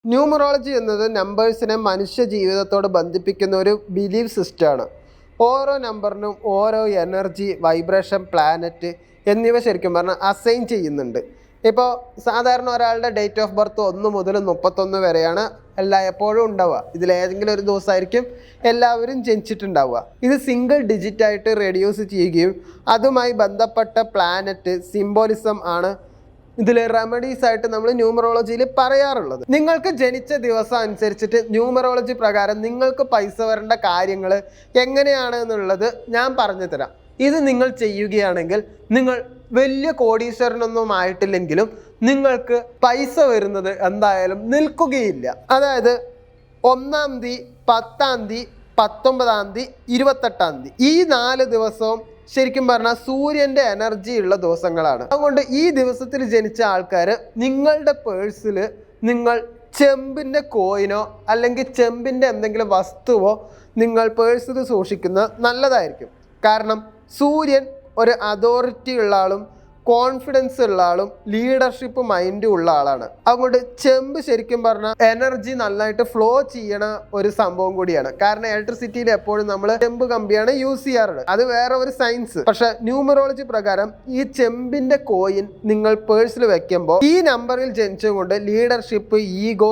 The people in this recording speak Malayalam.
ന്യൂമറോളജി എന്നത് നമ്പേഴ്സിനെ മനുഷ്യ ജീവിതത്തോട് ബന്ധിപ്പിക്കുന്ന ഒരു ബിലീഫ് സിസ്റ്റമാണ്. ഓരോ നമ്പറിനും ഓരോ എനർജി, വൈബ്രേഷൻ, പ്ലാനറ്റ് എന്നിവ ശരിക്കും പറഞ്ഞാൽ അസൈൻ ചെയ്യുന്നുണ്ട്. ഇപ്പോൾ സാധാരണ ഒരാളുടെ ഡേറ്റ് ഓഫ് ബർത്ത് 1 മുതൽ 31 വരെയാണ് എപ്പോഴും ഉണ്ടാവുക. ഇതിലേതെങ്കിലും ഒരു ദിവസമായിരിക്കും എല്ലാവരും ജനിച്ചിട്ടുണ്ടാവുക. ഇത് സിംഗിൾ ഡിജിറ്റായിട്ട് റെഡ്യൂസ് ചെയ്യുകയും അതുമായി ബന്ധപ്പെട്ട പ്ലാനറ്റ് സിംബോളിസം ആണ് ഇതിൽ റെമഡീസ് ആയിട്ട് നമ്മൾ ന്യൂമറോളജിയിൽ പറയാറുള്ളത്. നിങ്ങൾക്ക് ജനിച്ച ദിവസം അനുസരിച്ചിട്ട് ന്യൂമറോളജി പ്രകാരം നിങ്ങൾക്ക് പൈസ വരേണ്ട കാര്യങ്ങൾ എങ്ങനെയാണ് എന്നുള്ളത് ഞാൻ പറഞ്ഞു തരാം. ഇത് നിങ്ങൾ ചെയ്യുകയാണെങ്കിൽ നിങ്ങൾ വലിയ കോടീശ്വരനൊന്നും ആയിട്ടില്ലെങ്കിലും നിങ്ങൾക്ക് പൈസ വരുന്നത് എന്തായാലും നിൽക്കുകയില്ല. അതായത് 1-ാം തീയതി, 10-ാം തീയതി, 19-ാം തീയതി, 28-ാം തീയതി ഈ 4 ദിവസവും ശരിക്കും പറഞ്ഞാൽ സൂര്യൻ്റെ എനർജി ഉള്ള ദിവസങ്ങളാണ്. അതുകൊണ്ട് ഈ ദിവസത്തിൽ ജനിച്ച ആൾക്കാർ നിങ്ങളുടെ പേഴ്സിൽ നിങ്ങൾ ചെമ്പിൻ്റെ കോയിനോ അല്ലെങ്കിൽ ചെമ്പിൻ്റെ എന്തെങ്കിലും വസ്തുവോ നിങ്ങൾ പേഴ്സിൽ സൂക്ഷിക്കുന്നത് നല്ലതായിരിക്കും. കാരണം സൂര്യൻ ഒരു അതോറിറ്റി ഉള്ള ആളും കോൺഫിഡൻസ് ഉള്ള ആളും ലീഡർഷിപ്പ് മൈൻഡും ഉള്ള ആളാണ്. അതുകൊണ്ട് ചെമ്പ് ശരിക്കും പറഞ്ഞാൽ എനർജി നന്നായിട്ട് ഫ്ലോ ചെയ്യണ ഒരു സംഭവം കൂടിയാണ്. കാരണം ഇലക്ട്രിസിറ്റിയിൽ എപ്പോഴും നമ്മൾ ചെമ്പ് കമ്പിയാണ് യൂസ് ചെയ്യാറുള്ളത്. അത് വേറെ ഒരു സയൻസ്. പക്ഷെ ന്യൂമറോളജി പ്രകാരം ഈ ചെമ്പിന്റെ കോയിൻ നിങ്ങൾ പേഴ്സിൽ വെക്കുമ്പോൾ ഈ നമ്പറിൽ ജനിച്ചുകൊണ്ട് ലീഡർഷിപ്പ്, ഈഗോ,